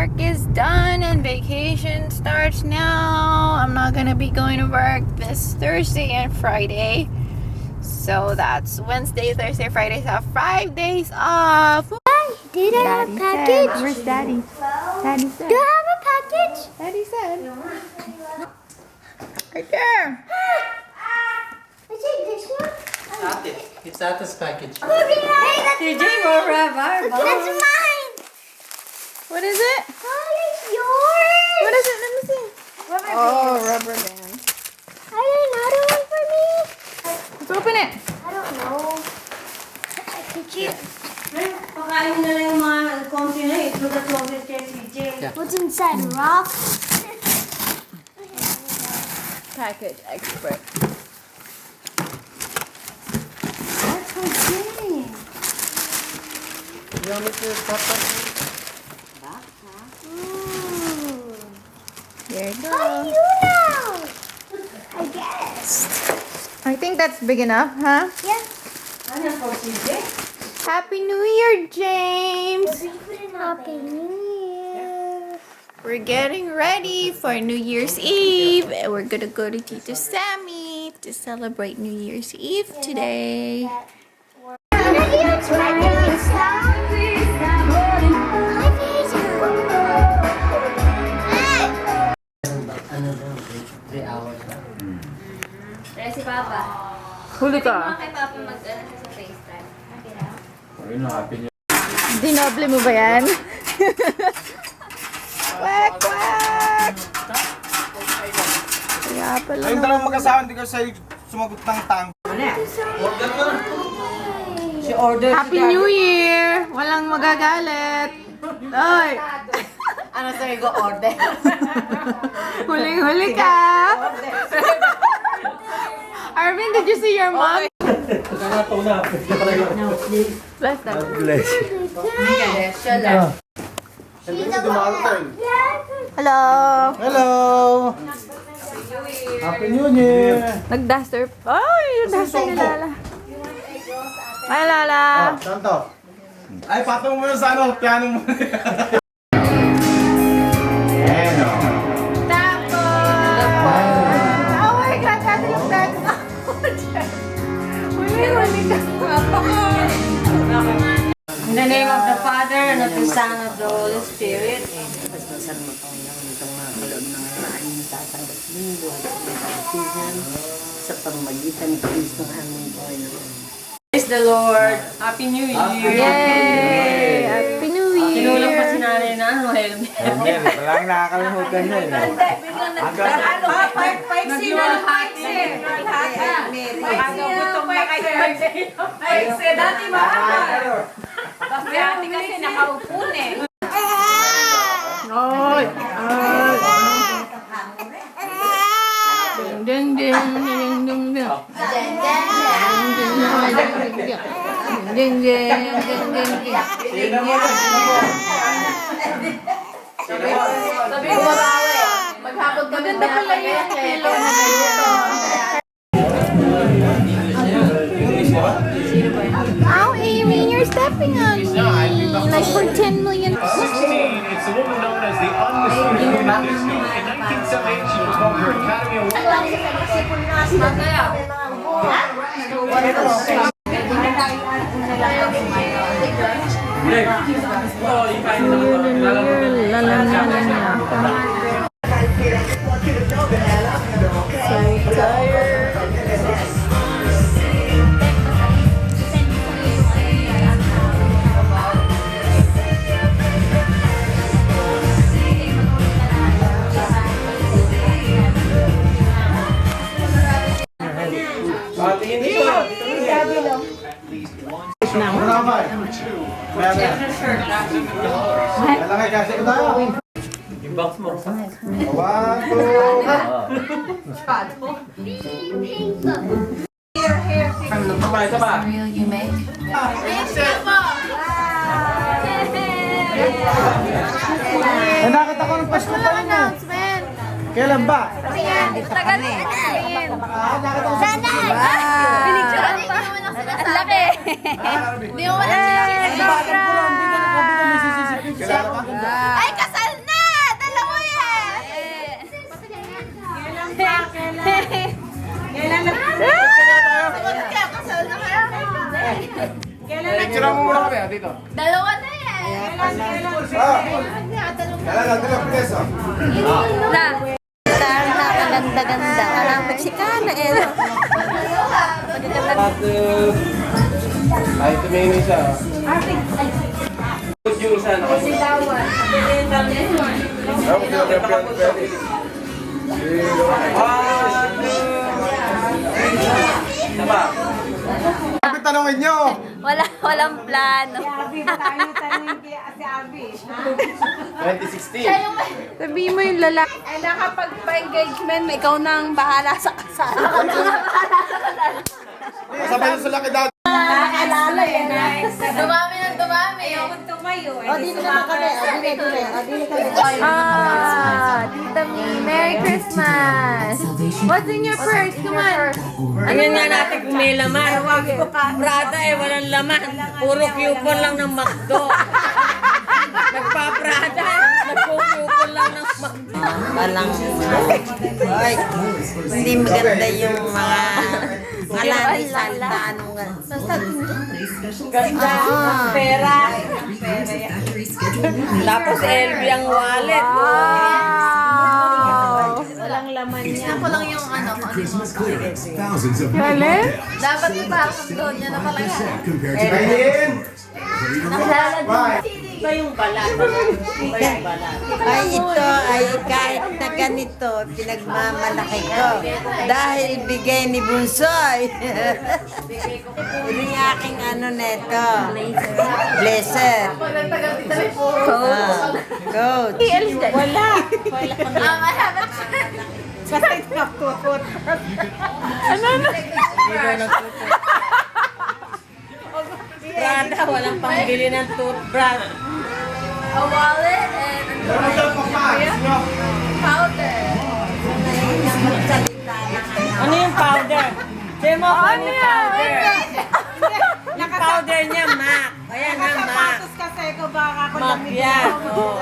work is done and vacation starts now. I'm not gonna be going to work this Thursday and Friday. So that's Wednesday, Thursday, Friday. So I have 5 days off. Did I have a package? Where's Daddy? Daddy said. Do I have a package? Daddy said. Right there. Is it this one? It's Ata's package. Hey, that's mine. That's mine. What is it? Oh, it's yours. What is it? Let me see. Oh, rubber band. Are there another one for me? Let's open it. I don't know. Could you? Pakain na lang yung mga konti na ito na chocolate kay CJ. What's inside? Rock? Package expert. That's so big. You want me to cut that? Ooh. Here you How go. do you know? I guess. I think that's big enough, huh? Yeah. Ano po, CJ? Happy New Year, James. Happy New Year. We're getting ready for New Year's Eve. We're gonna go to Tito Sammy to celebrate New Year's Eve today. Ano daw? 3 hours na. Kaya si Papa. Huli Mga ka. kay Papa mag-ano siya sa FaceTime. Dinoble mo ba yan? Quack, quack! Kaya pala. Ayun talagang mag-asawa, hindi ko sa'yo sumagot ng tang. Si order Happy New Year! Walang magagalit. Ay! Ano sabi ko, order? Huling-huli ka! Arvin, did you see your mom? Bless them. Siya lang. Hello! Hello! Happy New Year! Nag-duster. Ay, yung duster ni Lala. Ay, Lala. Santo. Ay, patong mo na sa ano, piano mo. Oh my God, that's yung text. Huli-huli ka. In the name of the Father, and of the Son, and of the Holy Spirit. Pasasan mo taong lang itong mga kaloob ng halaan ng tatanggap ng buhay sa kapatisan sa pamamagitan ni Kristo ang aming Panginoon. Praise the Lord. Happy New Year. Yay! Happy New Tinulog pa si Year! nanay na ano, helmet. Walang nakakalimutan yun. Dati maaga. Kasi ate kasi nakaupo eh. Ay! Ay! Ding, ding, ding, ding, ding, ding. Ding, ding, ding, ding, ding. Sabi ko babawi. Maghapon kami Maganda pala yung pillow na ganito. Ow, Amy, you're stepping on me. Like for 10 million. 16, it's the woman known as the Undisputed Goddess. In 1978, she was called her Academy Award. Lalanganan niya ako. So tired. Patingin dito. Wala ba? Meron. Kailangan kasi ko tayo. Yung box mo. 1, 2. Real you make? Nakita ko ng Pasko pa rin. Announcement! Kailan ba? Tagal na sabihin. Sana! Pinicturean pa. Ang laki. Hindi mo wala sinasabi. Kailan ba? Ay, kasal Picture mo muna kami, dito. Dalawa na yan. Kailangan ng peso. Ganda-ganda. Parang Meksikana eh. Ay, tumingin siya. Yung isa na kasi. Ano tanongin nyo? Walang plano. 2016. Sabihin mo yung lalaki. Ay, nakapagpa-engagement, ikaw nang bahala sa kasal. Sabay sa laki daw. Dumami ng dumami. Tita Mi, Merry Christmas! What's in your purse? Come on! Ano nga natin kung may laman? Prada eh, walang laman. Puro coupon lang ng McDo. Nagpa-Prada, nagpo-coupon lang ng McDo. Walang, ay, hindi maganda yung mga malani-sandaan. Ganda, pera. Tapos LV ang wallet. Wow! Walang laman niya. Tignan ko lang yung ano. Galing? Dapat ipasok doon. Yan na pala yan. Kainin! Iba yung balat. Iba yung balat. Ay, ito ay kahit na ganito, pinagmamalaki ko. Dahil bigay ni Bunsoy. Ito yung aking ano neto. Blazer. Coat. Wala. I haven't Prada, walang pangbili ng toothbrush. a wallet and powder. Ano yung powder? Sabi mo ako ano yung powder? Yung powder niya, MAC. Ayan na, MAC. MAC yan. Oh.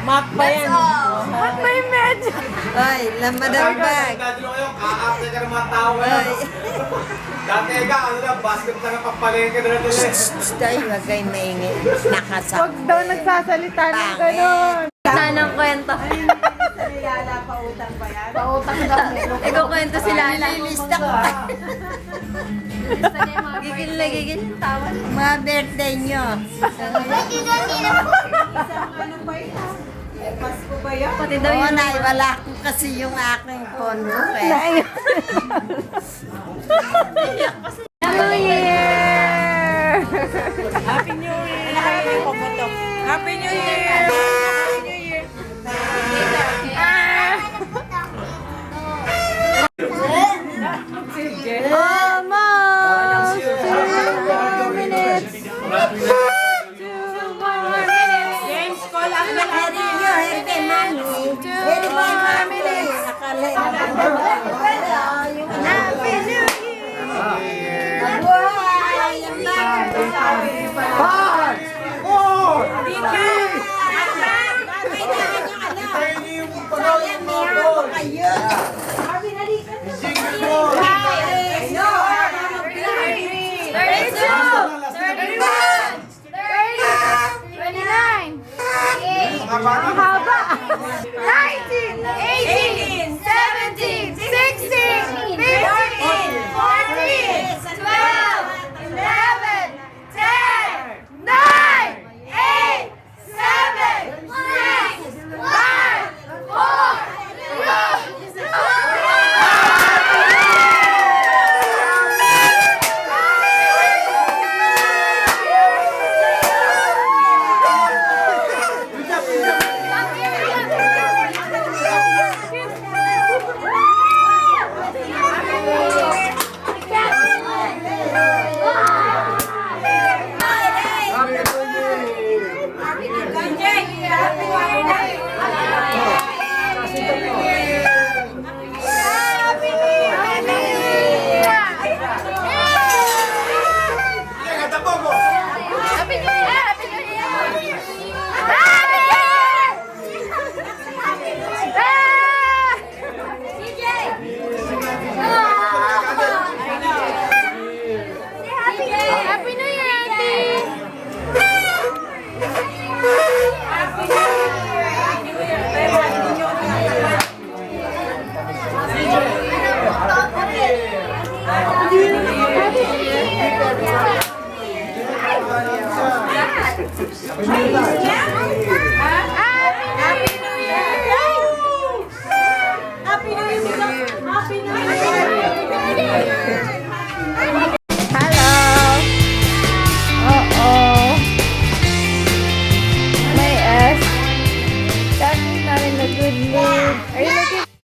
MAC pa yan. Ba't may medyo? Ay, laman ang bag. Dati nyo kayo, kaakte ka ng mga tao ngayon. Dati ka, ano na, basket na ng papalengke na natin eh. Ay, wag kayo maingay. Nakasap. Huwag daw nagsasalita ng gano'n. Sanang kwento. Pautang daw. Ikaw kwento sila. Nililista ko. Gusto niya yung mga Gigil na gigil yung tawa. Mga birthday nyo. pati daw Oo, yung naiwala ko kasi yung aking pondo eh. New Year! Happy New Year! Happy New Year! Almost 2 more minutes. 2 more minutes. James, call up na Harry nyo. Harry Mami. Harry Mami. Akala Happy New Year! Buhay! Ang Five! Four! Jingle ball! 32! 31! Hello. Uh-oh. May S. That's not in a good mood. Are you